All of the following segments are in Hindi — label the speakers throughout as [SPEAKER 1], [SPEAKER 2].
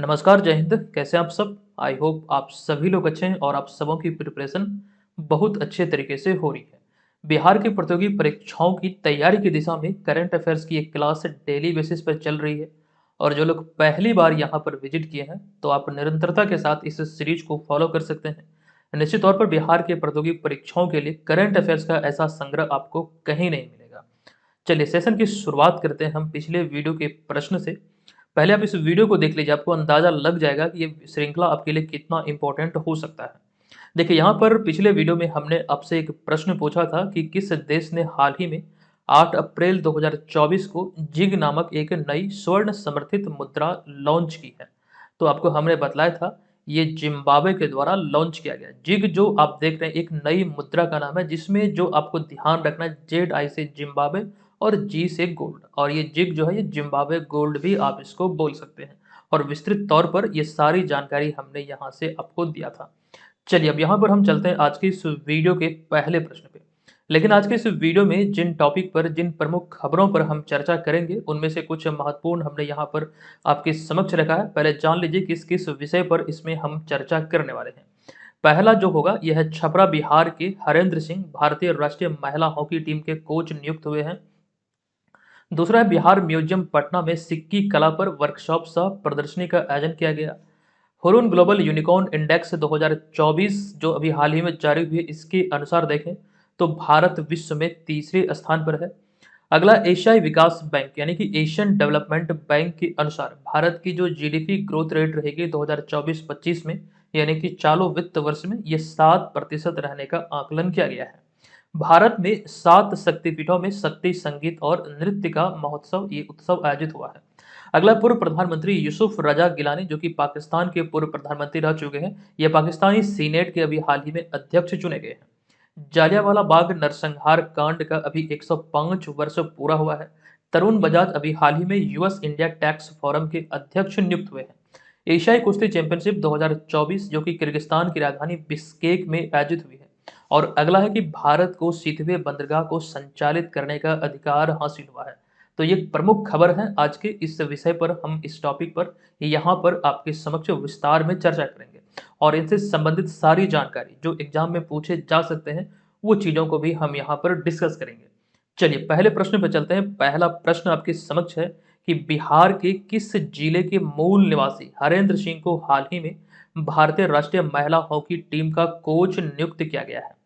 [SPEAKER 1] नमस्कार, जय हिंद। कैसे हैं आप सब? आई होप आप सभी लोग अच्छे हैं और आप सबों की प्रिपरेशन बहुत अच्छे तरीके से हो रही है। बिहार की प्रतियोगी परीक्षाओं की तैयारी की दिशा में करंट अफेयर्स की एक क्लास डेली बेसिस पर चल रही है। और जो लोग पहली बार यहाँ पर विजिट किए हैं तो आप निरंतरता के साथ इस सीरीज को फॉलो कर सकते हैं। निश्चित तौर पर बिहार के प्रतियोगी परीक्षाओं के लिए करंट अफेयर्स का ऐसा संग्रह आपको कहीं नहीं मिलेगा। चलिए सेशन की शुरुआत करते हैं हम पिछले वीडियो के प्रश्न से। पहले आप इस वीडियो को देख लीजिए, आपको अंदाजा लग जाएगा कि ये श्रृंखला आपके लिए कितना इंपॉर्टेंट हो सकता है। देखिए यहाँ पर पिछले वीडियो में हमने आपसे एक प्रश्न पूछा था कि किस देश ने हाल ही में 8 अप्रैल 2024 को जिग नामक एक नई स्वर्ण समर्थित मुद्रा लॉन्च की है। तो आपको हमने बतलाया था ये जिम्बाब्वे के द्वारा लॉन्च किया गया जिग, जो आप देख रहे हैं एक नई मुद्रा का नाम है, जिसमें जो आपको ध्यान रखना है ZI से जिम्बाब्वे और जी से गोल्ड, और ये जिग जो है ये जिम्बाब्वे गोल्ड भी आप इसको बोल सकते हैं। और विस्तृत तौर पर ये सारी जानकारी हमने यहाँ से आपको दिया था। चलिए अब यहाँ पर हम चलते हैं आज की इस वीडियो के पहले प्रश्न पे। लेकिन आज के इस वीडियो में जिन टॉपिक पर, जिन प्रमुख खबरों पर हम चर्चा करेंगे, उनमें से कुछ महत्वपूर्ण हमने यहाँ पर आपके समक्ष रखा है। पहले जान लीजिए किस किस विषय पर इसमें हम चर्चा करने वाले हैं। पहला जो होगा यह है छपरा बिहार के हरेंद्र सिंह भारतीय राष्ट्रीय महिला हॉकी टीम के कोच नियुक्त हुए हैं। दूसरा है बिहार म्यूजियम पटना में सिक्की कला पर वर्कशॉप सह प्रदर्शनी का आयोजन किया गया। हुरून ग्लोबल यूनिकॉर्न इंडेक्स 2024 जो अभी हाल ही में जारी हुई है, इसके अनुसार देखें तो भारत विश्व में तीसरे स्थान पर है। अगला एशियाई विकास बैंक यानी कि एशियन डेवलपमेंट बैंक के अनुसार भारत की जो जीडीपी ग्रोथ रेट रहेगी 2024-25 में, यानी कि चालू वित्त वर्ष में, ये 7% रहने का आकलन किया गया है। भारत में 7 शक्तिपीठों में शक्ति संगीत और नृत्य का महोत्सव, ये उत्सव आयोजित हुआ है। अगला पूर्व प्रधानमंत्री यूसुफ रजा गिलानी जो कि पाकिस्तान के पूर्व प्रधानमंत्री रह चुके हैं, ये पाकिस्तानी सीनेट के अभी हाल ही में अध्यक्ष चुने गए हैं। जालियांवाला बाग नरसंहार कांड का अभी 105 वर्ष पूरा हुआ है। तरुण बजाज अभी हाल ही में यूएस इंडिया टैक्स फोरम के अध्यक्ष नियुक्त हुए हैं। एशियाई कुश्ती चैंपियनशिप 2024 जो कि किर्गिस्तान की राजधानी बिश्केक में आयोजित हुई है। और अगला है कि भारत को सीधवे बंदरगाह को संचालित करने का अधिकार हासिल हुआ है। तो ये प्रमुख खबर है आज के इस विषय पर, हम इस टॉपिक पर यहाँ पर आपके समक्ष विस्तार में चर्चा करेंगे। और इनसे संबंधित सारी जानकारी जो एग्जाम में पूछे जा सकते हैं, वो चीज़ों को भी हम यहाँ पर डिस्कस करेंगे। चलिए पहले प्रश्न पर चलते हैं। पहला प्रश्न आपके समक्ष है कि बिहार के किस जिले के मूल निवासी हरेंद्र सिंह को हाल ही में भारतीय राष्ट्रीय महिला हॉकी टीम का कोच नियुक्त किया गया है?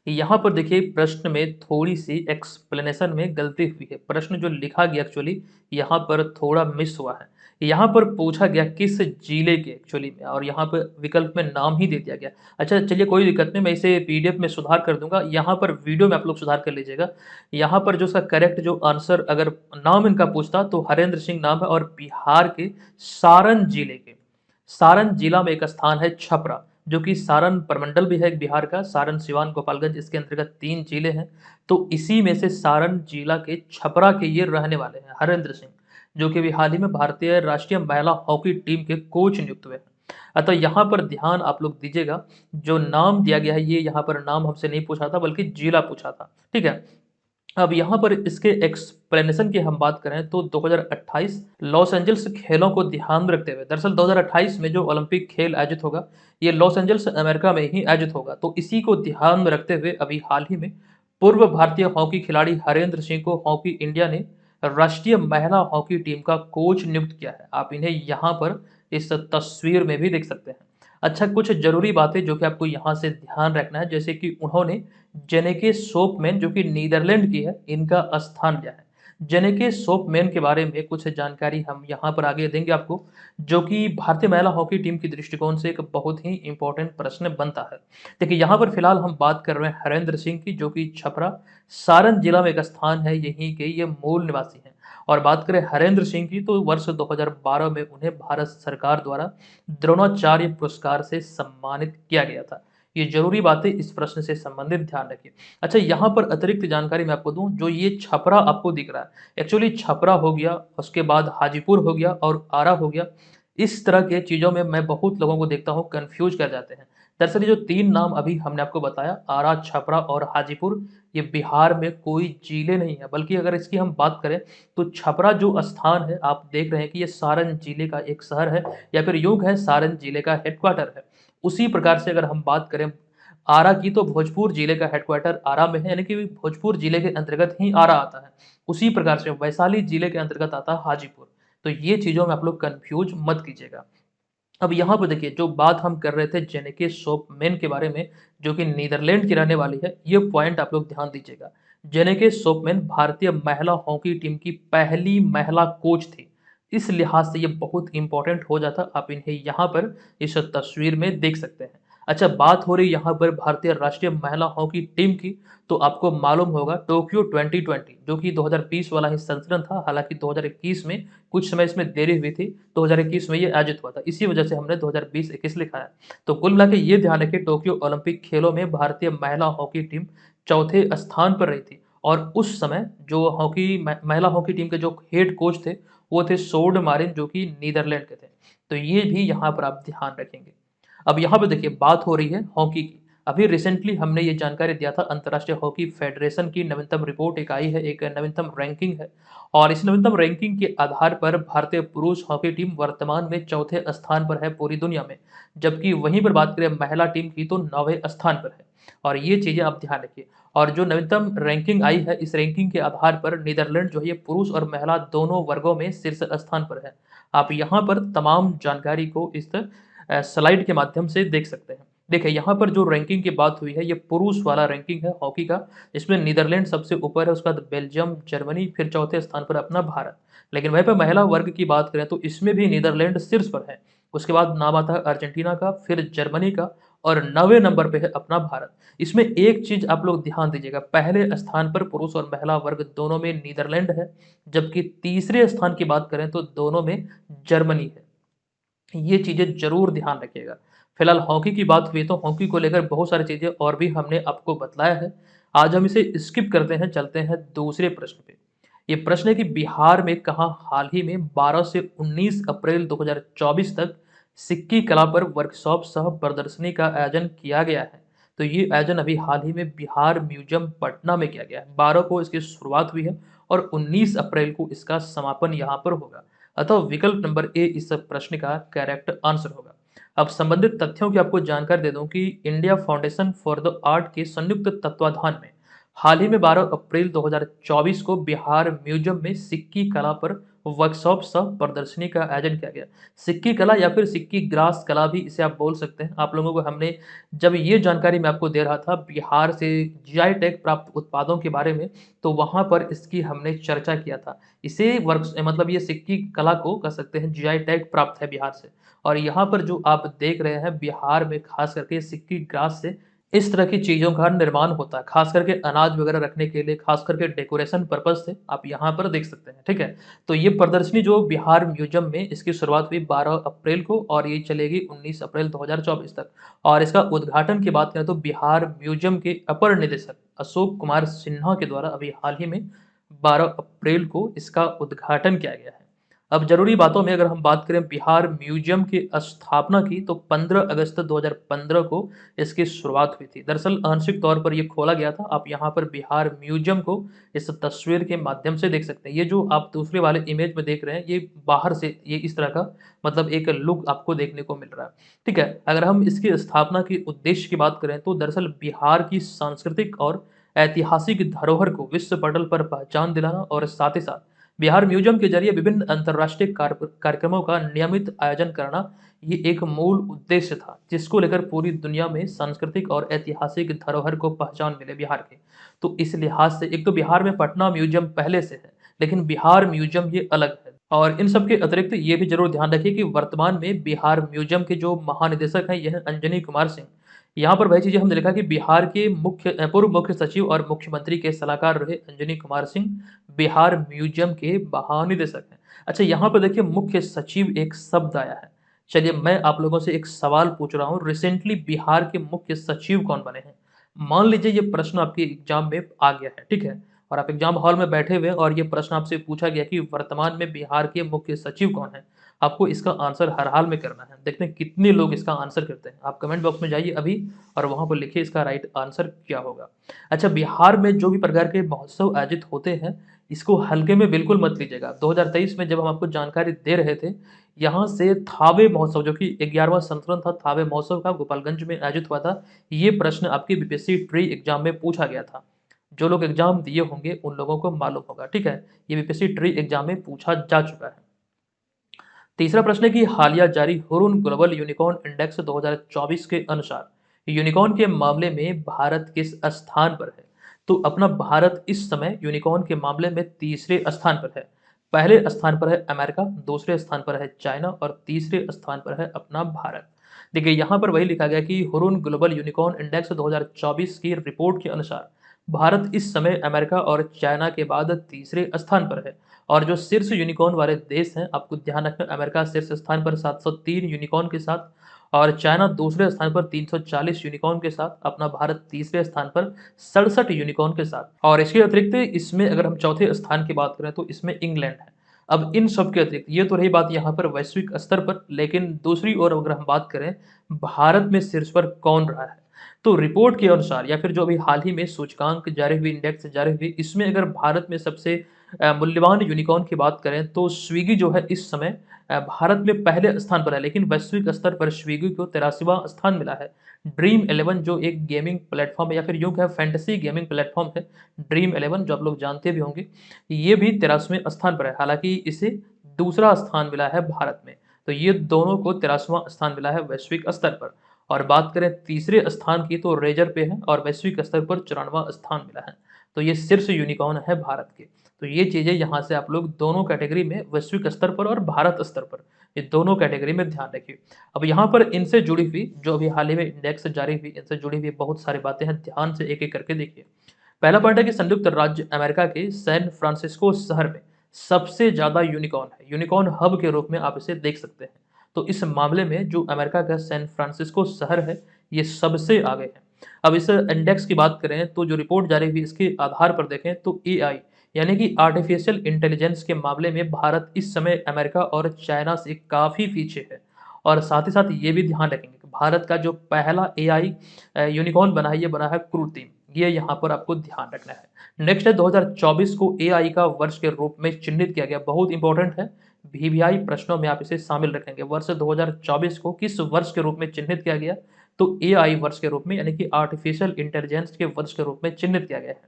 [SPEAKER 1] यहाँ पर देखिए प्रश्न में थोड़ी सी एक्सप्लेनेशन में गलती हुई है। प्रश्न जो लिखा गया एक्चुअली यहाँ पर थोड़ा मिस हुआ है। यहाँ पर पूछा गया किस जिले के एक्चुअली में, और यहाँ पर विकल्प में नाम ही दे दिया गया। अच्छा चलिए कोई दिक्कत नहीं, मैं इसे पीडीएफ में सुधार कर दूंगा। यहाँ पर वीडियो में आप लोग सुधार कर लीजिएगा। यहाँ पर जो उसका करेक्ट जो आंसर अगर नाम इनका पूछता तो हरेंद्र सिंह नाम है, और बिहार के सारण जिले के, सारण जिला में एक स्थान है छपरा, जो कि सारण प्रमंडल भी है एक बिहार का। सारण, सिवान, गोपालगंज, इसके अंतर्गत 3 जिले हैं। तो इसी में से सारण जिला के छपरा के ये रहने वाले हैं हरेंद्र सिंह, जो कि अभी हाल ही में भारतीय राष्ट्रीय महिला हॉकी टीम के कोच नियुक्त हुए हैं। अतः यहाँ पर ध्यान आप लोग दीजिएगा, जो नाम दिया गया है ये यहाँ पर नाम हमसे नहीं पूछा था बल्कि जिला पूछा था। ठीक है, अब यहाँ पर इसके एक्सप्लेनेशन की हम बात करें तो 2028 लॉस एंजल्स खेलों को ध्यान में रखते हुए, दरअसल 2028 में जो ओलंपिक खेल आयोजित होगा ये लॉस एंजल्स अमेरिका में ही आयोजित होगा। तो इसी को ध्यान में रखते हुए अभी हाल ही में पूर्व भारतीय हॉकी खिलाड़ी हरेंद्र सिंह को हॉकी इंडिया ने राष्ट्रीय महिला हॉकी टीम का कोच नियुक्त किया है। आप इन्हें यहाँ पर इस तस्वीर में भी देख सकते हैं। अच्छा, कुछ जरूरी बातें जो कि आपको यहाँ से ध्यान रखना है, जैसे कि उन्होंने जेनेके सोपमैन जो कि नीदरलैंड की है, इनका स्थान लिया है। जेनेके सोपमैन के बारे में कुछ जानकारी हम यहाँ पर आगे देंगे आपको, जो कि भारतीय महिला हॉकी टीम की दृष्टिकोण से एक बहुत ही इंपॉर्टेंट प्रश्न बनता है। देखिए यहाँ पर फिलहाल हम बात कर रहे हैं हरेंद्र सिंह की, जो कि छपरा सारण जिला में एक स्थान है, यहीं के ये मूल निवासी हैं। और बात करें हरेंद्र सिंह की तो वर्ष 2012 में उन्हें भारत सरकार द्वारा द्रोणाचार्य पुरस्कार से सम्मानित किया गया था। ये जरूरी बातें इस प्रश्न से संबंधित ध्यान रखिए। अच्छा, यहाँ पर अतिरिक्त जानकारी मैं आपको दूं, जो ये छपरा आपको दिख रहा है, एक्चुअली छपरा हो गया, उसके बाद हाजीपुर हो गया और आरा हो गया। इस तरह के चीज़ों में मैं बहुत लोगों को देखता हूँ कंफ्यूज कर जाते हैं। दरअसल ये जो 3 नाम अभी हमने आपको बताया, आरा, छपरा और हाजीपुर, ये बिहार में कोई जिले नहीं है, बल्कि अगर इसकी हम बात करें तो छपरा जो स्थान है, आप देख रहे हैं कि ये सारण जिले का एक शहर है, या फिर यूँ कहें सारण जिले का हेडक्वार्टर है। उसी प्रकार से अगर हम बात करें आरा की, तो भोजपुर जिले का हेडक्वार्टर आरा में है, यानी कि भोजपुर जिले के अंतर्गत ही आरा आता है। उसी प्रकार से वैशाली जिले के अंतर्गत आता है हाजीपुर। तो ये चीज़ों में आप लोग कन्फ्यूज मत कीजिएगा। अब यहाँ पे देखिए, जो बात हम कर रहे थे जेनेके सोपमेन के बारे में, जो कि नीदरलैंड की रहने वाली है, ये पॉइंट आप लोग ध्यान दीजिएगा। जेनेके सोपमेन भारतीय महिला हॉकी टीम की पहली महिला कोच थी। इस लिहाज से ये बहुत इंपॉर्टेंट हो जाता, आप इन्हें यहाँ पर इस तस्वीर में देख सकते हैं। अच्छा, बात हो रही यहाँ पर भारतीय राष्ट्रीय महिला हॉकी टीम की, तो आपको मालूम होगा टोक्यो 2020 जो कि 2020 वाला ही संस्करण था, हालांकि 2021 में कुछ समय इसमें देरी हुई थी, 2021 में ये आयोजित हुआ था, इसी वजह से हमने 2020-21 लिखा है। तो कुल मिला के ये ध्यान रखिए, टोक्यो ओलंपिक खेलों में भारतीय महिला हॉकी टीम चौथे स्थान पर रही थी, और उस समय जो महिला हॉकी टीम के जो हेड कोच थे, वो थे सोर्ड मारिन, जो कि नीदरलैंड के थे। तो ये भी यहाँ पर आप ध्यान रखेंगे। अब यहाँ पे देखिए, बात हो रही है हॉकी की। अभी रिसेंटली हमने ये जानकारी दिया था, अंतर्राष्ट्रीय हॉकी फेडरेशन की नवीनतम रिपोर्ट एक आई है, एक नवीनतम रैंकिंग है, और इस नवीनतम रैंकिंग के आधार पर भारतीय पुरुष हॉकी टीम वर्तमान में चौथे स्थान पर है पूरी दुनिया में, जबकि वहीं पर बात करें महिला टीम की तो 9वें स्थान पर है। और ये चीज़ें आप ध्यान रखिए। और जो नवीनतम रैंकिंग आई है, इस रैंकिंग के आधार पर नीदरलैंड जो है ये पुरुष और महिला दोनों वर्गों में शीर्ष स्थान पर है। आप यहाँ पर तमाम जानकारी को इस स्लाइड के माध्यम से देख सकते हैं। देखिए, यहाँ पर जो रैंकिंग की बात हुई है, ये पुरुष वाला रैंकिंग है हॉकी का। इसमें नीदरलैंड सबसे ऊपर है, उसके बाद बेल्जियम, जर्मनी, फिर चौथे स्थान पर अपना भारत। लेकिन वहीं पर महिला वर्ग की बात करें तो इसमें भी नीदरलैंड शीर्ष पर है। उसके बाद नाम आता है अर्जेंटीना का, फिर जर्मनी का, और 9वें नंबर पे है अपना भारत। इसमें एक चीज आप लोग ध्यान दीजिएगा, पहले स्थान पर पुरुष और महिला वर्ग दोनों में नीदरलैंड है, जबकि तीसरे स्थान की बात करें तो दोनों में जर्मनी है। ये चीज़ें ज़रूर ध्यान रखिएगा। फिलहाल हॉकी की बात हुई, तो हॉकी को लेकर बहुत सारी चीज़ें और भी हमने आपको बतलाया है। आज हम इसे स्किप करते हैं, चलते हैं दूसरे प्रश्न पे। ये प्रश्न है कि बिहार में कहाँ हाल ही में 12 से 19 अप्रैल 2024 तक सिक्की कला पर वर्कशॉप सह प्रदर्शनी का आयोजन किया गया है। तो ये आयोजन अभी हाल ही में बिहार म्यूजियम पटना में किया गया है। 12 को इसकी शुरुआत हुई है और 19 अप्रैल को इसका समापन यहाँ पर होगा। अतः विकल्प नंबर ए इस प्रश्न का करेक्ट आंसर होगा। अब संबंधित तथ्यों की आपको जानकारी दे दूं कि India foundation for the art के संयुक्त तत्वाधान में हाल ही में 12 अप्रैल 2024 को बिहार म्यूजियम में सिक्की कला पर वर्कशॉप सह प्रदर्शनी का आयोजन किया गया। सिक्की कला या फिर सिक्की ग्रास कला भी इसे आप बोल सकते हैं। आप लोगों को हमने जब ये जानकारी मैं आपको दे रहा था बिहार से जीआई टैग प्राप्त उत्पादों के बारे में, तो वहां पर इसकी हमने चर्चा किया था। इसे वर्क मतलब ये सिक्की कला को कह सकते हैं जीआई टैग प्राप्त है बिहार से। और यहाँ पर जो आप देख रहे हैं बिहार में खास करके सिक्की ग्रास से इस तरह की चीज़ों का निर्माण होता है, खास करके अनाज वगैरह रखने के लिए, खास करके डेकोरेशन पर्पज से आप यहाँ पर देख सकते हैं। ठीक है, तो ये प्रदर्शनी जो बिहार म्यूजियम में इसकी शुरुआत हुई 12 अप्रैल को और ये चलेगी 19 अप्रैल 2024 तक। और इसका उद्घाटन की बात करें तो बिहार म्यूजियम के अपर निदेशक अशोक कुमार सिन्हा के द्वारा अभी हाल ही में 12 अप्रैल को इसका उद्घाटन किया गया है। अब जरूरी बातों में अगर हम बात करें बिहार म्यूजियम की स्थापना की, तो 15 अगस्त 2015 को इसकी शुरुआत हुई थी। दरअसल आंशिक तौर पर यह खोला गया था। आप यहाँ पर बिहार म्यूजियम को इस तस्वीर के माध्यम से देख सकते हैं। ये जो आप दूसरे वाले इमेज में देख रहे हैं, ये बाहर से ये इस तरह का मतलब एक लुक आपको देखने को मिल रहा है। ठीक है, अगर हम इसकी स्थापना के उद्देश्य की बात करें तो दरअसल बिहार की सांस्कृतिक और ऐतिहासिक धरोहर को विश्व पटल पर पहचान दिलाना और साथ ही साथ बिहार म्यूजियम के जरिए विभिन्न अंतर्राष्ट्रीय कार्यक्रमों का नियमित आयोजन करना, ये एक मूल उद्देश्य था, जिसको लेकर पूरी दुनिया में सांस्कृतिक और ऐतिहासिक धरोहर को पहचान मिले बिहार के। तो इस लिहाज से एक तो बिहार में पटना म्यूजियम पहले से है, लेकिन बिहार म्यूजियम ये अलग है। और इन सब के अतिरिक्त ये भी जरूर ध्यान रखिए कि वर्तमान में बिहार म्यूजियम के जो महानिदेशक हैं, यह अंजनी कुमार सिंह। यहाँ पर वही चीजें हमने लिखा कि बिहार के पूर्व मुख्य सचिव और मुख्यमंत्री के सलाहकार रहे अंजनी कुमार सिंह बिहार म्यूजियम के महानिदेशक हैं। अच्छा, यहाँ पर देखिए मुख्य सचिव एक शब्द आया है। चलिए मैं आप लोगों से एक सवाल पूछ रहा हूँ, रिसेंटली बिहार के मुख्य सचिव कौन बने हैं? मान लीजिए ये प्रश्न आपके एग्जाम में आ गया है, ठीक है, और आप एग्जाम हॉल में बैठे हुए और ये प्रश्न आपसे पूछा गया कि वर्तमान में बिहार के मुख्य सचिव कौन है। आपको इसका आंसर हर हाल में करना है। देखते हैं कितने लोग इसका आंसर करते हैं। आप कमेंट बॉक्स में जाइए अभी और वहाँ पर लिखिए इसका राइट आंसर क्या होगा। अच्छा, बिहार में जो भी प्रकार के महोत्सव आयोजित होते हैं, इसको हल्के में बिल्कुल मत लीजिएगा। 2023 में जब हम आपको जानकारी दे रहे थे, यहाँ से थावे महोत्सव, जो कि 11वां संस्करण था थावे महोत्सव का, गोपालगंज में आयोजित हुआ था। ये प्रश्न आपके बीपीएससी ट्री एग्जाम में पूछा गया था। जो लोग एग्जाम दिए होंगे उन लोगों को मालूम होगा, ठीक है। ये बीपीएससी ट्री एग्जाम में पूछा जा चुका है। तीसरा प्रश्न है कि हालिया जारी हुरुन ग्लोबल यूनिकॉर्न इंडेक्स 2024 के अनुसार यूनिकॉर्न के मामले में भारत किस स्थान पर है? तो अपना भारत इस समय यूनिकॉर्न के मामले में तीसरे स्थान पर है। पहले स्थान पर है अमेरिका, दूसरे स्थान पर है चाइना और तीसरे स्थान पर है अपना भारत। देखिए यहाँ पर वही लिखा गया कि हुरुन ग्लोबल यूनिकॉर्न इंडेक्स 2024 की रिपोर्ट के अनुसार भारत इस समय अमेरिका और चाइना के बाद तीसरे स्थान पर है। और जो शीर्ष यूनिकॉर्न वाले देश हैं, आपको ध्यान रखना, अमेरिका शीर्ष स्थान पर 703 यूनिकॉर्न के साथ और चाइना दूसरे स्थान पर 340 यूनिकॉर्न के साथ, अपना भारत तीसरे स्थान पर 67 यूनिकॉर्न के साथ। और इसके अतिरिक्त इसमें अगर हम चौथे स्थान की बात करें तो इसमें इंग्लैंड है। अब इन सब के अतिरिक्त ये तो रही बात यहाँ पर वैश्विक स्तर पर, लेकिन दूसरी ओर अगर हम बात करें भारत में शीर्ष पर कौन रहा है, तो रिपोर्ट के अनुसार या फिर जो अभी हाल ही में सूचकांक जारी हुई, इंडेक्स जारी हुई, इसमें अगर भारत में सबसे मूल्यवान यूनिकॉर्न की बात करें तो स्विगी जो है इस समय भारत में पहले स्थान पर है, लेकिन वैश्विक स्तर पर स्विगी को 83वां स्थान मिला है। ड्रीम 11 जो एक गेमिंग प्लेटफॉर्म है या फिर यूं कहें फैंटेसी गेमिंग प्लेटफॉर्म है, ड्रीम 11 जो आप लोग जानते भी होंगे, ये भी 83वें स्थान पर है। हालांकि इसे दूसरा स्थान मिला है भारत में। तो ये दोनों को 83वां स्थान मिला है वैश्विक स्तर पर। और बात करें तीसरे स्थान की तो रेजर पे है और वैश्विक स्तर पर 94वां स्थान मिला है। तो ये शीर्ष यूनिकॉर्न है भारत के। तो ये चीजें यहाँ से आप लोग दोनों कैटेगरी में, वैश्विक स्तर पर और भारत स्तर पर, ये दोनों कैटेगरी में ध्यान रखिए। अब यहाँ पर इनसे जुड़ी हुई जो अभी हाल ही में इंडेक्स जारी हुई, इनसे जुड़ी हुई बहुत सारी बातें हैं, ध्यान से एक एक करके देखिए। पहला पॉइंट है कि संयुक्त राज्य अमेरिका के सैन फ्रांसिस्को शहर में सबसे ज्यादा यूनिकॉर्न है। यूनिकॉर्न हब के रूप में आप इसे देख सकते हैं। तो इस मामले में जो अमेरिका का सैन फ्रांसिस्को शहर है, ये सबसे आगे है। अब इस इंडेक्स की बात करें तो जो रिपोर्ट जारी हुई इसके आधार पर देखें तो एआई यानी कि आर्टिफिशियल इंटेलिजेंस के मामले में भारत इस समय अमेरिका और चाइना से काफी पीछे है। और साथ ही साथ ये भी ध्यान रखेंगे कि भारत का जो पहला एआई यूनिकॉर्न बना है, ये बना है कृत्रिम। ये यहाँ पर आपको ध्यान रखना है। नेक्स्ट है 2024 को एआई का वर्ष के रूप में चिन्हित किया गया, बहुत इंपॉर्टेंट है। वीवीआई प्रश्नों में आप इसे शामिल रखेंगे। वर्ष 2024 को किस वर्ष के रूप में चिन्हित किया गया? तो एआई वर्ष के रूप में यानी कि आर्टिफिशियल इंटेलिजेंस के वर्ष के रूप में चिन्हित किया गया है।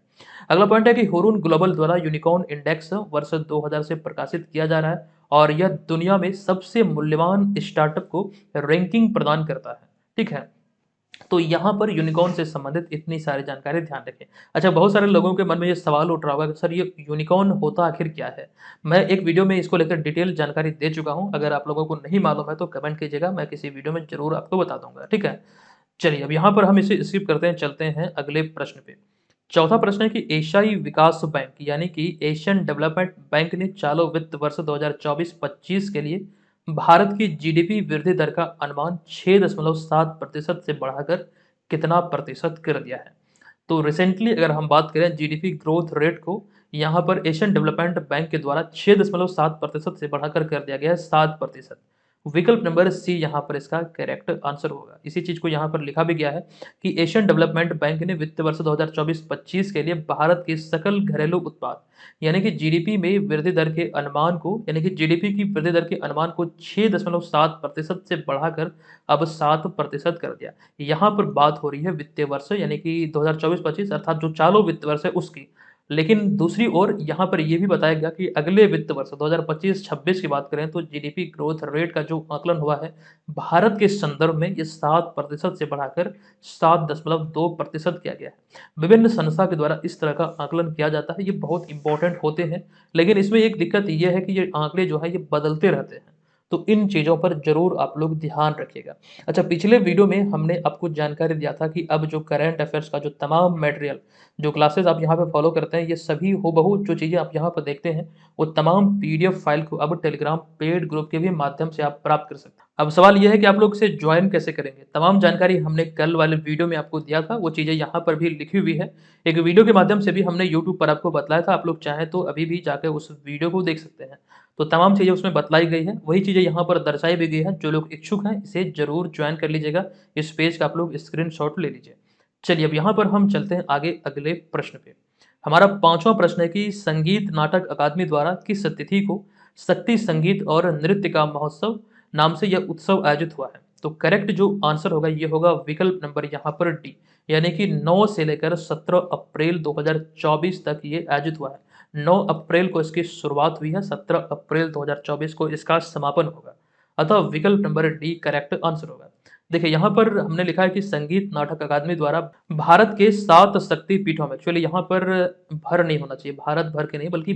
[SPEAKER 1] अगला पॉइंट है कि हुरुन ग्लोबल द्वारा यूनिकॉर्न इंडेक्स वर्ष 2000 से प्रकाशित किया जा रहा है और यह दुनिया में सबसे मूल्यवान स्टार्टअप को रैंकिंग प्रदान करता है, ठीक है। तो यहाँ पर यूनिकॉर्न से संबंधित इतनी सारी जानकारी ध्यान रखें। अच्छा, बहुत सारे लोगों के मन में ये सवाल उठ रहा होगा कि सर ये यूनिकॉर्न होता आखिर क्या है? मैं एक वीडियो में इसको लेकर डिटेल जानकारी दे चुका हूँ। अगर आप लोगों को नहीं मालूम है तो कमेंट कीजिएगा, मैं किसी वीडियो में जरूर आपको बता दूंगा, ठीक है। चलिए अब यहाँ पर हम इसे स्किप करते हैं, चलते हैं अगले प्रश्न पे। चौथा प्रश्न है कि एशियाई विकास बैंक यानी कि एशियन डेवलपमेंट बैंक ने चालू वित्त वर्ष 2024-25 के लिए भारत की जीडीपी वृद्धि दर का अनुमान 6.7% से बढ़ाकर कितना प्रतिशत कर दिया है? तो रिसेंटली अगर हम बात करें जीडीपी ग्रोथ रेट को, यहाँ पर एशियन डेवलपमेंट बैंक के द्वारा 6.7% से बढ़ाकर कर दिया गया है 7%। विकल्प नंबर सी यहाँ पर इसका करेक्ट आंसर होगा। इसी चीज को यहाँ पर लिखा भी गया है कि एशियन डेवलपमेंट बैंक ने वित्त वर्ष 2024-25 के लिए भारत के सकल घरेलू उत्पाद यानी कि जीडीपी में वृद्धि दर के अनुमान को, यानी कि जीडीपी की वृद्धि दर के अनुमान को 6.7% से बढ़ाकर अब 7% कर दिया। यहाँ पर बात हो रही है वित्तीय वर्ष यानी कि 2024-25 अर्थात जो चालू वित्त वर्ष है उसकी। लेकिन दूसरी ओर यहाँ पर यह भी बताया गया कि अगले वित्त वर्ष 2025-26 की बात करें तो जीडीपी ग्रोथ रेट का जो आकलन हुआ है भारत के संदर्भ में ये 7% से बढ़ाकर 7.2% किया गया है। विभिन्न संस्था के द्वारा इस तरह का आकलन किया जाता है, ये बहुत इंपॉर्टेंट होते हैं। लेकिन इसमें एक दिक्कत ये है कि ये आंकड़े जो है ये बदलते रहते हैं। तो इन चीज़ों पर जरूर आप लोग ध्यान रखिएगा। अच्छा, पिछले वीडियो में हमने आपको जानकारी दिया था कि अब जो करंट अफेयर्स का जो तमाम मटेरियल, जो क्लासेस आप यहाँ पे फॉलो करते हैं, ये सभी हूबहू जो चीज़ें आप यहाँ पर देखते हैं वो तमाम पीडीएफ फाइल को अब टेलीग्राम पेड ग्रुप के भी माध्यम से आप प्राप्त कर सकते हैं। अब सवाल ये है कि आप लोग इसे ज्वाइन कैसे करेंगे? तमाम जानकारी हमने कल वाले वीडियो में आपको दिया था, वो चीज़ें यहाँ पर भी लिखी हुई है। एक वीडियो के माध्यम से भी हमने यूट्यूब पर आपको बतलाया था, आप लोग चाहें तो अभी भी जाकर उस वीडियो को देख सकते हैं। तो तमाम चीज़ें उसमें बतलाई गई हैं, वही चीज़ें यहाँ पर दर्शाई भी गई हैं। जो लोग इच्छुक हैं, इसे ज़रूर ज्वाइन कर लीजिएगा। इस पेज का आप लोग स्क्रीनशॉट ले लीजिए। चलिए अब यहाँ पर हम चलते हैं आगे अगले प्रश्न पे। हमारा 5वां प्रश्न है कि संगीत नाटक अकादमी द्वारा किस तिथि को शक्ति संगीत और नृत्य का महोत्सव नाम से यह उत्सव आयोजित हुआ है? तो करेक्ट जो आंसर होगा ये होगा विकल्प नंबर यहाँ पर डी, यानी कि 9 से लेकर 17 अप्रैल 2024 तक ये आयोजित हुआ है। 9 अप्रैल को इसकी शुरुआत हुई है, 17 अप्रैल 2024 को इसका समापन होगा। अतः विकल्प नंबर डी करेक्ट आंसर होगा। देखिए यहाँ पर हमने लिखा है कि संगीत नाटक अकादमी द्वारा भारत के 7 शक्ति पीठों में, एक्चुअली यहाँ पर भर नहीं होना चाहिए, भारत भर के नहीं बल्कि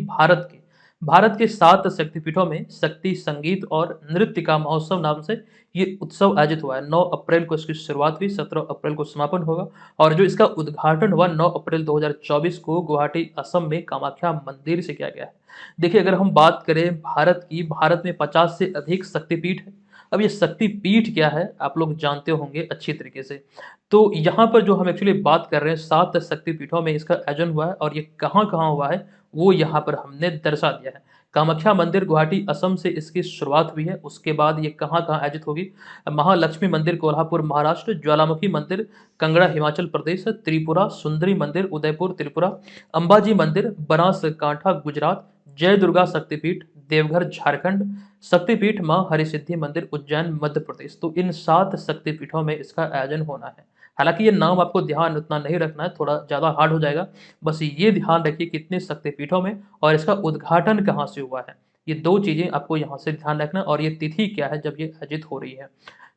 [SPEAKER 1] भारत के 7 शक्तिपीठों में शक्ति संगीत और नृत्य का महोत्सव नाम से ये उत्सव आयोजित हुआ है। 9 अप्रैल को इसकी शुरुआत हुई, 17 अप्रैल को समापन होगा और जो इसका उद्घाटन हुआ 9 अप्रैल 2024 को गुवाहाटी असम में कामाख्या मंदिर से किया गया है। देखिए अगर हम बात करें भारत की, भारत में 50 से अधिक शक्तिपीठ है। अब ये शक्तिपीठ क्या है आप लोग जानते होंगे अच्छी तरीके से। तो यहाँ पर जो हम एक्चुअली बात कर रहे हैं 7 शक्तिपीठों में इसका आयोजन हुआ है और ये कहाँ-कहाँ हुआ है वो यहाँ पर हमने दर्शा दिया है। कामाख्या मंदिर गुवाहाटी असम से इसकी शुरुआत हुई है, उसके बाद ये कहाँ-कहाँ आयोजित होगी? महालक्ष्मी मंदिर कोल्हापुर महाराष्ट्र, ज्वालामुखी मंदिर कंगड़ा हिमाचल प्रदेश, त्रिपुरा, सुंदरी मंदिर उदयपुर त्रिपुरा, अंबाजी मंदिर बनासकांठा गुजरात, जय दुर्गा शक्तिपीठ देवघर झारखंड, शक्तिपीठ मां हरिसिद्धि मंदिर उज्जैन मध्य प्रदेश। तो इन 7 शक्तिपीठों में इसका आयोजन होना है। हालांकि ये नाम आपको ध्यान उतना नहीं रखना है, थोड़ा ज़्यादा हार्ड हो जाएगा। बस ये ध्यान रखिए कितने शक्तिपीठों में और इसका उद्घाटन कहाँ से हुआ है। ये 2 चीज़ें आपको यहाँ से ध्यान रखना और ये तिथि क्या है जब ये आयोजित हो रही है।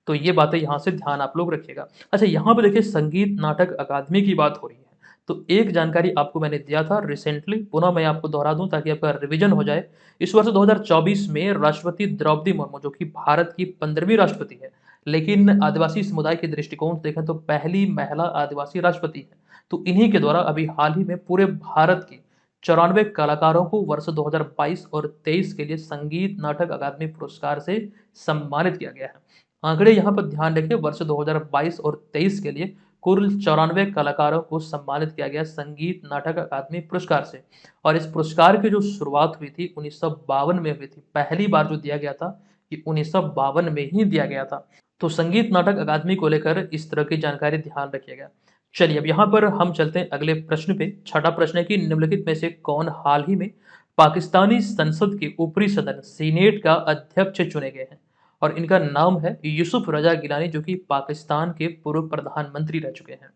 [SPEAKER 1] तो ये बातें यहाँ से ध्यान आप लोग रखिएगा। अच्छा यहाँ पे देखिए संगीत नाटक अकादमी की बात हो रही है। तो एक जानकारी आपको मैंने दिया था रिसेंटली, पुनः मैं आपको दोहरा दूं ताकि आपका रिवीजन हो जाए। इस वर्ष 2024 में राष्ट्रपति द्रौपदी मुर्मू जो कि भारत की 15वीं राष्ट्रपति है, लेकिन आदिवासी समुदाय के दृष्टिकोण से देखें तो पहली महिला आदिवासी राष्ट्रपति है। तो इन्हीं के द्वारा अभी हाल ही में पूरे भारत के 94 कलाकारों को वर्ष 2022 और 23 के लिए संगीत नाटक अकादमी पुरस्कार से सम्मानित किया गया है। आंकड़े यहाँ पर ध्यान रखिए, वर्ष 2022 और 23 के लिए कुल 94 कलाकारों को सम्मानित किया गया संगीत नाटक अकादमी पुरस्कार से। और इस पुरस्कार की जो शुरुआत हुई थी 1952 में हुई थी। पहली बार जो दिया गया था ये 1952 में ही दिया गया था। तो संगीत नाटक अकादमी को लेकर इस तरह की जानकारी ध्यान रखिएगा। चलिए अब यहाँ पर हम चलते हैं अगले प्रश्न पे। छठा प्रश्न है कि निम्नलिखित में से कौन हाल ही में पाकिस्तानी संसद के ऊपरी सदन सीनेट का अध्यक्ष चुने गए हैं? और इनका नाम है यूसुफ रजा गिलानी जो कि पाकिस्तान के पूर्व प्रधानमंत्री रह चुके हैं।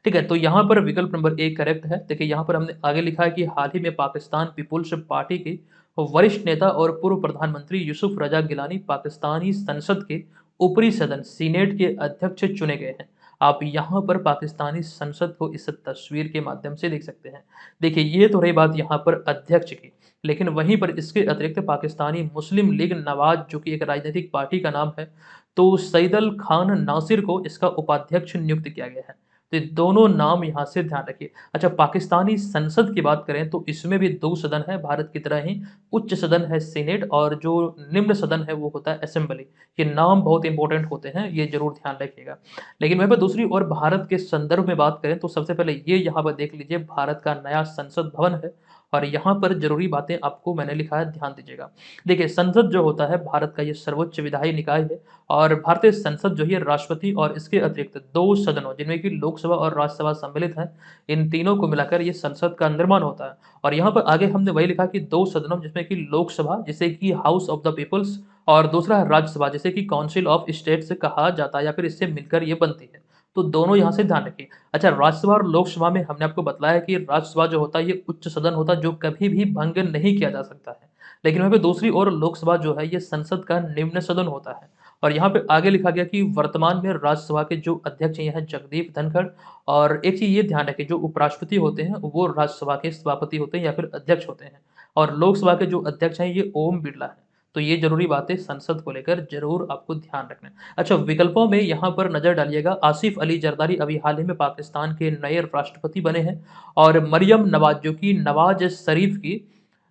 [SPEAKER 1] ठीक है, तो यहाँ पर विकल्प नंबर ए करेक्ट है। देखिए यहाँ पर हमने आगे लिखा है कि हाल ही में पाकिस्तान पीपुल्स पार्टी के वरिष्ठ नेता और पूर्व प्रधानमंत्री यूसुफ रजा गिलानी पाकिस्तानी संसद के ऊपरी सदन सीनेट के अध्यक्ष चुने गए हैं। आप यहाँ पर पाकिस्तानी संसद को इस तस्वीर के माध्यम से देख सकते हैं। देखिए ये तो रही बात यहाँ पर अध्यक्ष की, लेकिन वहीं पर इसके अतिरिक्त पाकिस्तानी मुस्लिम लीग नवाज जो कि एक राजनीतिक पार्टी का नाम है, तो सईदल खान नासिर को इसका उपाध्यक्ष नियुक्त किया गया है। तो ये दोनों नाम यहाँ से ध्यान रखिए। अच्छा पाकिस्तानी संसद की बात करें तो इसमें भी 2 सदन है भारत की तरह ही। उच्च सदन है सीनेट और जो निम्न सदन है वो होता है असेंबली। ये नाम बहुत इंपॉर्टेंट होते हैं, ये जरूर ध्यान रखिएगा। लेकिन वहीं पर दूसरी ओर भारत के संदर्भ में बात करें तो सबसे पहले ये यहाँ पर देख लीजिए भारत का नया संसद भवन है और यहाँ पर जरूरी बातें आपको मैंने लिखा है, ध्यान दीजिएगा। देखिए संसद जो होता है भारत का ये सर्वोच्च विधायी निकाय है और भारतीय संसद जो है राष्ट्रपति और इसके अतिरिक्त 2 सदनों जिनमें कि लोकसभा और राज्यसभा सम्मिलित है, इन तीनों को मिलाकर ये संसद का निर्माण होता है। और यहाँ पर आगे हमने वही लिखा कि 2 सदनों जिसमें कि लोकसभा जिसे कि हाउस ऑफ द पीपल्स और दूसरा है राज्यसभा जिसे कि काउंसिल ऑफ स्टेट्स कहा जाता है या फिर इससे मिलकर ये बनती है। तो दोनों यहाँ से ध्यान रखिए। अच्छा राज्यसभा और लोकसभा में हमने आपको बताया कि राज्यसभा जो होता है ये उच्च सदन होता है जो कभी भी भंग नहीं किया जा सकता है। लेकिन वहीं पे दूसरी ओर लोकसभा जो है ये संसद का निम्न सदन होता है। और यहाँ पे आगे लिखा गया कि वर्तमान में राज्यसभा के जो अध्यक्ष हैं जगदीप धनखड़। और एक चीज ये ध्यान रखें जो उपराष्ट्रपति होते हैं वो राज्यसभा के सभापति होते हैं या फिर अध्यक्ष होते हैं। और लोकसभा के जो अध्यक्ष हैं ये ओम बिरला है। तो ये जरूरी बातें संसद को लेकर जरूर आपको ध्यान रखना है। अच्छा विकल्पों में यहाँ पर नजर डालिएगा, आसिफ अली जरदारी अभी हाल ही में पाकिस्तान के नए राष्ट्रपति बने हैं और मरियम नवाज जो कि नवाज शरीफ की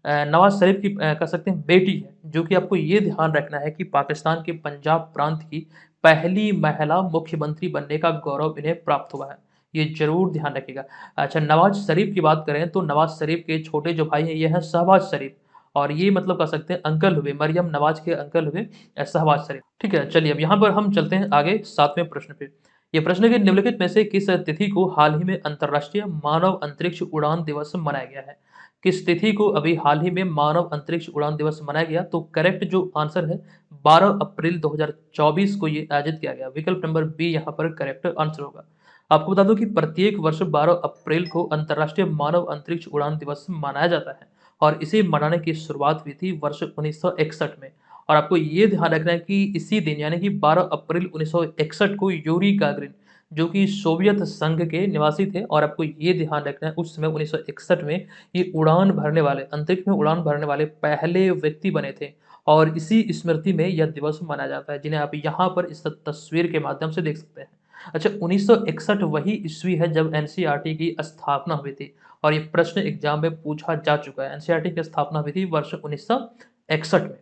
[SPEAKER 1] नवाज शरीफ की कह सकते हैं बेटी है, जो कि आपको ये ध्यान रखना है कि पाकिस्तान के पंजाब प्रांत की पहली महिला मुख्यमंत्री बनने का गौरव इन्हें प्राप्त हुआ है। ये ज़रूर ध्यान रखिएगा। अच्छा, नवाज शरीफ की बात करें तो नवाज शरीफ के छोटे जो भाई हैं ये हैं शहबाज शरीफ, और ये मतलब कह सकते हैं अंकल हुए, मरियम नवाज के अंकल हुए शहबाज शरीफ। ठीक है, चलिए अब यहाँ पर हम चलते हैं आगे 7वें प्रश्न पे। ये प्रश्न है कि निम्नलिखित में से किस तिथि को हाल ही में अंतर्राष्ट्रीय मानव अंतरिक्ष उड़ान दिवस मनाया गया है? किस तिथि को अभी हाल ही में मानव अंतरिक्ष उड़ान दिवस मनाया गया? तो करेक्ट जो आंसर है 12 अप्रैल 2024 को ये आयोजित किया गया। विकल्प नंबर बी यहाँ पर करेक्ट आंसर होगा। आपको बता दूं कि प्रत्येक वर्ष 12 अप्रैल को अंतर्राष्ट्रीय मानव अंतरिक्ष उड़ान दिवस मनाया जाता है, और इसे मनाने की शुरुआत हुई थी वर्ष 1961 में। और आपको ये ध्यान रखना है कि इसी दिन यानी कि 12 अप्रैल 1961 को यूरी गागरिन, जो कि सोवियत संघ के निवासी थे, और आपको ये ध्यान रखना है उस समय 1961 में ये उड़ान भरने वाले, अंतरिक्ष में उड़ान भरने वाले पहले व्यक्ति बने थे। और इसी स्मृति में यह दिवस मनाया जाता है, जिन्हें आप यहाँ पर इस तस्वीर के माध्यम से देख सकते हैं। अच्छा, 1961 वही ईस्वी है जब एनसीईआरटी की स्थापना हुई थी, और ये प्रश्न एग्जाम में पूछा जा चुका है। एनसीईआरटी की स्थापना हुई थी वर्ष 1961 में।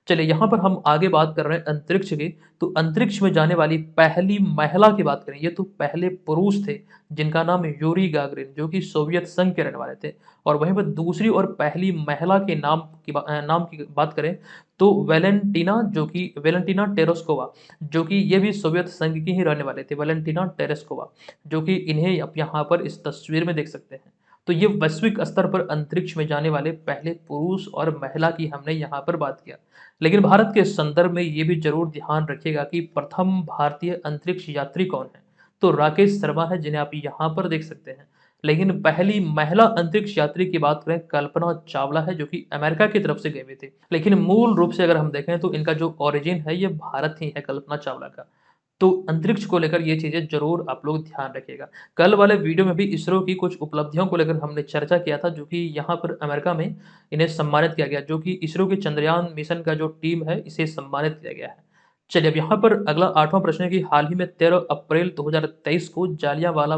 [SPEAKER 1] चलिए यहाँ पर हम आगे बात कर रहे हैं अंतरिक्ष की। तो अंतरिक्ष में जाने वाली पहली महिला की बात करें, ये तो पहले पुरुष थे जिनका नाम यूरी गागरिन, जो कि सोवियत संघ के रहने वाले थे। और वहीं पर दूसरी और पहली महिला के नाम की बात करें तो वेलेंटिना, जो कि वेलेंटिना टेरेस्कोवा, जो कि ये भी सोवियत संघ की ही रहने वाले थे, वेलेंटिना टेरेस्कोवा, जो कि इन्हें आप यहाँ पर इस तस्वीर में देख सकते हैं। तो ये वैश्विक स्तर पर अंतरिक्ष में जाने वाले पहले पुरुष और महिला की हमने यहाँ पर बात किया। लेकिन भारत के संदर्भ में ये भी जरूर ध्यान रखिएगा कि प्रथम भारतीय अंतरिक्ष यात्री कौन है? तो राकेश शर्मा है, जिन्हें आप यहाँ पर देख सकते हैं। लेकिन पहली महिला अंतरिक्ष यात्री की बात करें, कल्पना चावला है, जो कि अमेरिका की तरफ से गए हुए थे। लेकिन मूल रूप से अगर हम देखें तो इनका जो ओरिजिन है ये भारत ही है, कल्पना चावला का। तो अंतरिक्ष को लेकर ये चीज़ें ज़रूर आप लोग ध्यान रखिएगा। कल वाले वीडियो में भी इसरो की कुछ उपलब्धियों को लेकर हमने चर्चा किया था, जो कि यहाँ पर अमेरिका में इन्हें सम्मानित किया गया, जो कि इसरो के चंद्रयान मिशन का जो टीम है, इसे सम्मानित किया गया है। चलिए अब यहाँ पर अगला 8वां प्रश्न है कि हाल ही में 13 अप्रैल 2023 को जालियांवाला,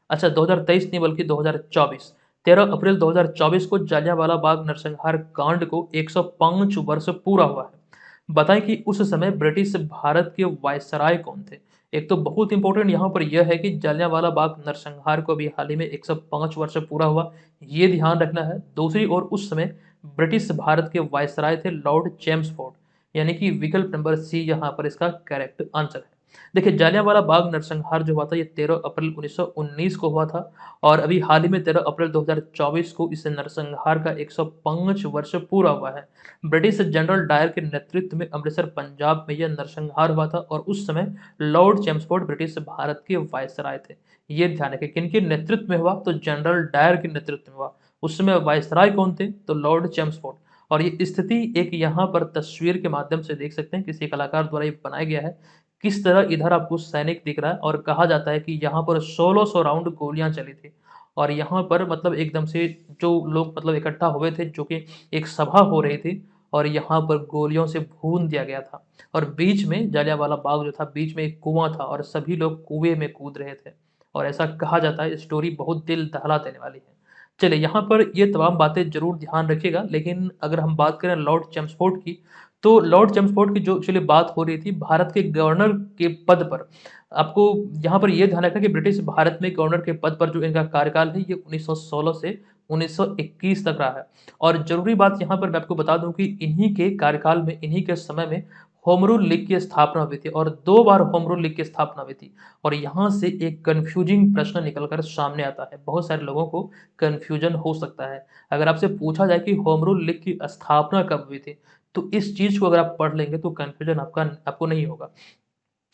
[SPEAKER 1] अच्छा 2023 नहीं बल्कि 2024, 13 अप्रैल 2024 को जालियांवाला बाग नरसंहार कांड को 105 वर्ष पूरा हुआ है। बताएं कि उस समय ब्रिटिश भारत के वायसराय कौन थे? एक तो बहुत इंपॉर्टेंट यहाँ पर यह है कि जलियांवाला बाग नरसंहार को अभी हाल ही में 105 वर्ष पूरा हुआ, ये ध्यान रखना है। दूसरी ओर उस समय ब्रिटिश भारत के वायसराय थे लॉर्ड चेम्सफोर्ड, यानी कि विकल्प नंबर सी यहाँ पर इसका करेक्ट आंसर है। देखिए, जलियांवाला बाग नरसंहार जो हुआ था ये 13 अप्रैल 1919 को हुआ था, और अभी हाल ही में 13 अप्रैल 2024 को इस नरसंहार का 105 वर्ष पूरा हुआ है। ब्रिटिश जनरल डायर के नेतृत्व में अमृतसर पंजाब में यह नरसंहार हुआ था, और उस समय लॉर्ड चेम्सफोर्ड ब्रिटिश भारत के वायसराय थे। ये ध्यान रखें, किनके नेतृत्व में हुआ? तो जनरल डायर के नेतृत्व में हुआ। उस समय वायसराय कौन थे? तो लॉर्ड चेम्सफोर्ड। और ये स्थिति एक यहाँ पर तस्वीर के माध्यम से देख सकते हैं, किसी कलाकार द्वारा ये बनाया गया है। किस तरह इधर आपको सैनिक दिख रहा है, और कहा जाता है कि यहाँ पर 1600 राउंड गोलियां चली थी, और यहाँ पर मतलब एकदम से जो लोग मतलब इकट्ठा हुए थे, जो कि एक सभा हो रही थी, और यहाँ पर गोलियों से भून दिया गया था। और बीच में जलियांवाला बाग जो था, बीच में एक कुआं था, और सभी लोग कुएं में कूद रहे थे, और ऐसा कहा जाता है। स्टोरी बहुत दिल दहला देने वाली है। चलिए यहाँ पर ये तमाम बातें जरूर ध्यान रखिएगा। लेकिन अगर हम बात करें लॉर्ड चेम्सफोर्ड की, तो लॉर्ड चेम्सफोर्ड की जो एक्चुअली बात हो रही थी भारत के गवर्नर के पद पर, आपको यहाँ पर यह ध्यान रखना कि ब्रिटिश भारत में गवर्नर के पद पर जो इनका कार्यकाल है ये 1916 से 1921 तक रहा है। और जरूरी बात यहाँ पर मैं आपको बता दूं कि इन्हीं के कार्यकाल में, इन्हीं के समय में होम रूल लीग की स्थापना हुई थी, और 2 बार होम रूल लीग की स्थापना हुई थी। और यहाँ से एक कंफ्यूजिंग प्रश्न निकलकर सामने आता है, बहुत सारे लोगों को कंफ्यूजन हो सकता है। अगर आपसे पूछा जाए कि होम रूल लीग की स्थापना कब हुई थी, तो इस चीज को अगर आप पढ़ लेंगे तो कंफ्यूजन आपको नहीं होगा।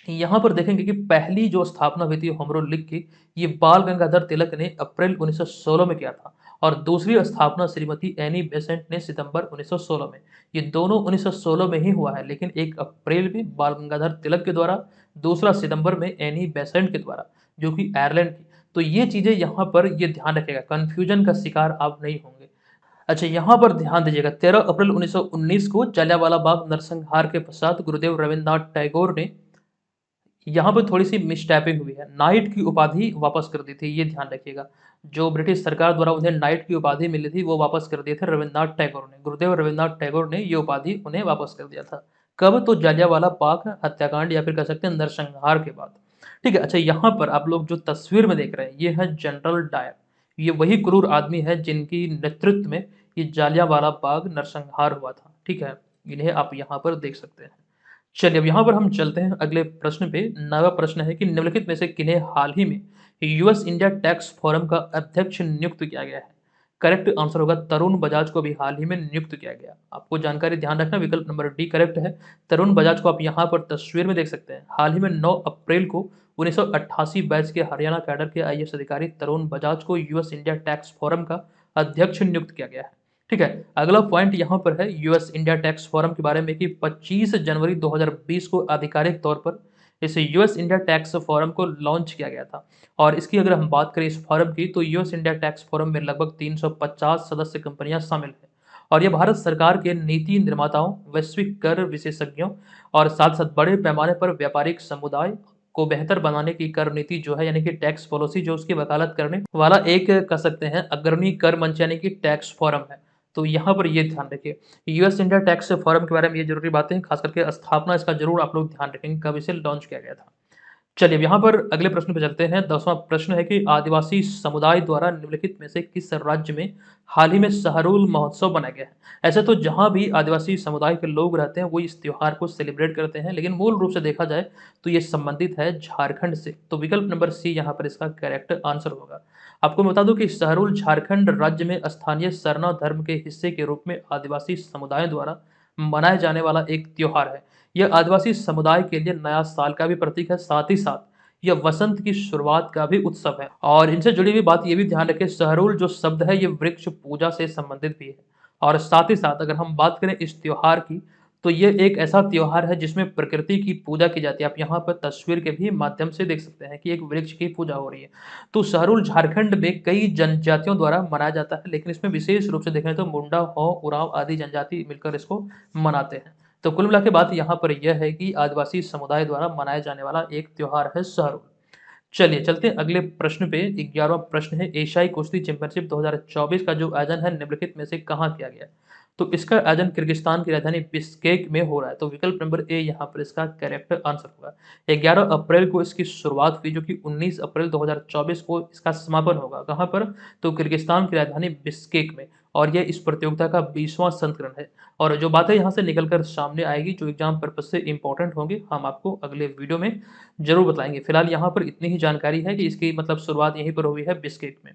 [SPEAKER 1] यहाँ पर देखेंगे कि पहली जो स्थापना हुई थी होम रूल लीग की, ये बाल गंगाधर तिलक ने अप्रैल 1916 में किया था, और दूसरी स्थापना श्रीमती एनी बेसेंट ने सितंबर 1916 में। ये दोनों 1916 में ही हुआ है, लेकिन एक अप्रैल में बाल गंगाधर तिलक के द्वारा, दूसरा सितंबर में एनी बेसेंट के द्वारा, जो कि आयरलैंड की। तो ये चीजें यहाँ पर ये ध्यान रखेगा, कंफ्यूजन का शिकार आप नहीं होंगे। अच्छा, यहाँ पर ध्यान दीजिएगा, 13 अप्रैल 1919 को जलियांवाला बाग नरसंहार के पश्चात गुरुदेव रविन्द्रनाथ टैगोर ने यहाँ पर थोड़ी सी मिसटैपिंग हुई है, नाइट की उपाधि वापस कर दी थी, ये ध्यान रखिएगा। जो ब्रिटिश सरकार द्वारा उन्हें नाइट की उपाधि मिली थी वो वापस कर दिए थे रविन्द्रनाथ टैगोर ने, गुरुदेव रविन्द्रनाथ टैगोर ने ये उपाधि उन्हें वापस कर दिया था। कब? तो जलियांवाला बाग हत्याकांड या फिर कह सकते हैं नरसंहार के बाद। ठीक है, अच्छा यहाँ पर आप लोग जो तस्वीर में देख रहे हैं ये है जनरल डायर। ये वही क्रूर आदमी है जिनकी नेतृत्व में ये जलियांवाला बाग नरसंहार हुआ था। ठीक है, इन्हें आप यहाँ पर देख सकते हैं। चलिए अब यहाँ पर हम चलते हैं अगले प्रश्न पे। नवा प्रश्न है कि निम्नलिखित में से किन्हें हाल ही में यूएस इंडिया टैक्स फोरम का अध्यक्ष नियुक्त किया गया है? करेक्ट आंसर होगा तरुण बजाज को भी हाल ही में नियुक्त किया गया। आपको जानकारी ध्यान रखना, विकल्प नंबर डी करेक्ट है। तरुण बजाज को आप यहाँ पर तस्वीर में देख सकते हैं। हाल ही में 9 अप्रैल को 1988 बैच के हरियाणा कैडर के आईएएस अधिकारी तरुण बजाज को यूएस इंडिया टैक्स फोरम का अध्यक्ष नियुक्त किया गया है। ठीक है, अगला पॉइंट यहाँ पर है यूएस इंडिया टैक्स फोरम के बारे में कि 25 जनवरी 2020 को आधिकारिक तौर पर इस यूएस इंडिया टैक्स फोरम को लॉन्च किया गया था। और इसकी अगर हम बात करें इस फोरम की, तो यूएस इंडिया टैक्स फोरम में लगभग 350 सदस्य कंपनियां शामिल हैं। और यह भारत सरकार के नीति निर्माताओं, वैश्विक कर विशेषज्ञों और साथ साथ बड़े पैमाने पर व्यापारिक समुदाय को बेहतर बनाने की कर नीति जो है, यानी कि टैक्स पॉलिसी जो उसकी वकालत करने वाला एक कह सकते हैं अग्रणी कर मंच यानी कि टैक्स फोरम है। तो यहाँ पर ये ध्यान रखिए, यूएस इंडिया टैक्स फोरम के बारे में ये जरूरी बातें हैं, खास करके स्थापना इसका जरूर आप लोग ध्यान रखेंगे, कब इसे लॉन्च किया गया था। चलिए अब यहाँ पर अगले प्रश्न पे चलते हैं। 10वां प्रश्न है कि आदिवासी समुदाय द्वारा निम्नलिखित में से किस राज्य में हाल ही में सहरूल महोत्सव मनाया गया है? ऐसे तो जहाँ भी आदिवासी समुदाय के लोग रहते हैं वो इस त्योहार को सेलिब्रेट करते हैं, लेकिन मूल रूप से देखा जाए तो ये संबंधित है झारखंड से। तो विकल्प नंबर सी यहाँ पर इसका करेक्ट आंसर होगा। आपको मैं बता दूं कि सहरूल झारखंड राज्य में स्थानीय सरना धर्म के हिस्से के रूप में आदिवासी समुदायों द्वारा मनाए जाने वाला एक त्योहार है। यह आदिवासी समुदाय के लिए नया साल का भी प्रतीक है, साथ ही साथ यह वसंत की शुरुआत का भी उत्सव है। और इनसे जुड़ी हुई बात ये भी ध्यान रखें, सहरूल जो शब्द है ये वृक्ष पूजा से संबंधित भी है। और साथ ही साथ अगर हम बात करें इस त्योहार की, तो ये एक ऐसा त्योहार है जिसमें प्रकृति की पूजा की जाती है। आप यहाँ पर तस्वीर के भी माध्यम से देख सकते हैं कि एक वृक्ष की पूजा हो रही है। तो सहरूल झारखंड में कई जनजातियों द्वारा मनाया जाता है, लेकिन इसमें विशेष रूप से देखें तो मुंडा, हो, उरांव आदि जनजाति मिलकर इसको मनाते हैं। तो कुल मिला के बात यहाँ पर यह है कि आदिवासी समुदाय द्वारा मनाया जाने वाला एक त्योहार है सहरूल। चलिए चलते हैं अगले प्रश्न पे। 11वां प्रश्न है एशियाई कुश्ती चैंपियनशिप 2024 का जो आयोजन है निम्नलिखित में से कहाँ किया गया? तो इसका आयोजन किर्गिस्तान की राजधानी बिश्केक में हो रहा है। तो विकल्प नंबर ए यहाँ पर इसका करेक्ट आंसर होगा। 11 अप्रैल को इसकी शुरुआत हुई, जो कि 19 अप्रैल 2024 को इसका समापन होगा। कहाँ पर? तो किर्गिस्तान की राजधानी बिश्केक में। और यह इस प्रतियोगिता का 20वां संस्करण है। और जो बातें यहाँ से निकलकर सामने आएगी जो एग्जाम पर्पज से इंपॉर्टेंट होंगे, हम आपको अगले वीडियो में जरूर बताएंगे। फिलहाल यहाँ पर इतनी ही जानकारी है कि इसकी मतलब शुरुआत यहीं पर हुई है बिश्केक में।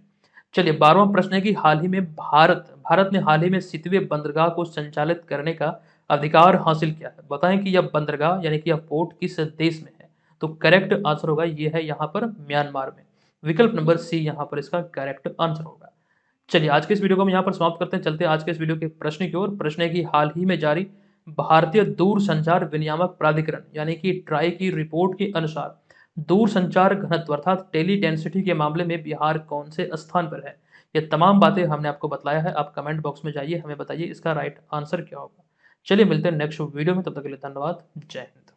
[SPEAKER 1] चलिए 12वां प्रश्न है कि हाल ही में भारत ने हाल ही में 7वें बंदरगाह को संचालित करने का अधिकार हासिल किया है। बताएं कि यह बंदरगाह यानी कि यह पोर्ट किस देश में है? तो करेक्ट आंसर होगा ये है यहाँ पर म्यांमार में। विकल्प नंबर सी यहाँ पर इसका करेक्ट आंसर होगा। चलिए आज के इस वीडियो को हम यहाँ पर समाप्त करते हैं। चलते हैं आज के इस वीडियो के प्रश्न की ओर। प्रश्न है कि हाल ही में जारी भारतीय दूरसंचार विनियामक प्राधिकरण यानी कि ट्राई की रिपोर्ट के अनुसार दूरसंचार घनत्व अर्थात टेली डेंसिटी के मामले में बिहार कौन से स्थान पर है? ये तमाम बातें हमने आपको बताया है। आप कमेंट बॉक्स में जाइए, हमें बताइए इसका राइट आंसर क्या होगा। चलिए मिलते हैं नेक्स्ट वीडियो में, तब तक के लिए धन्यवाद। जय हिंद।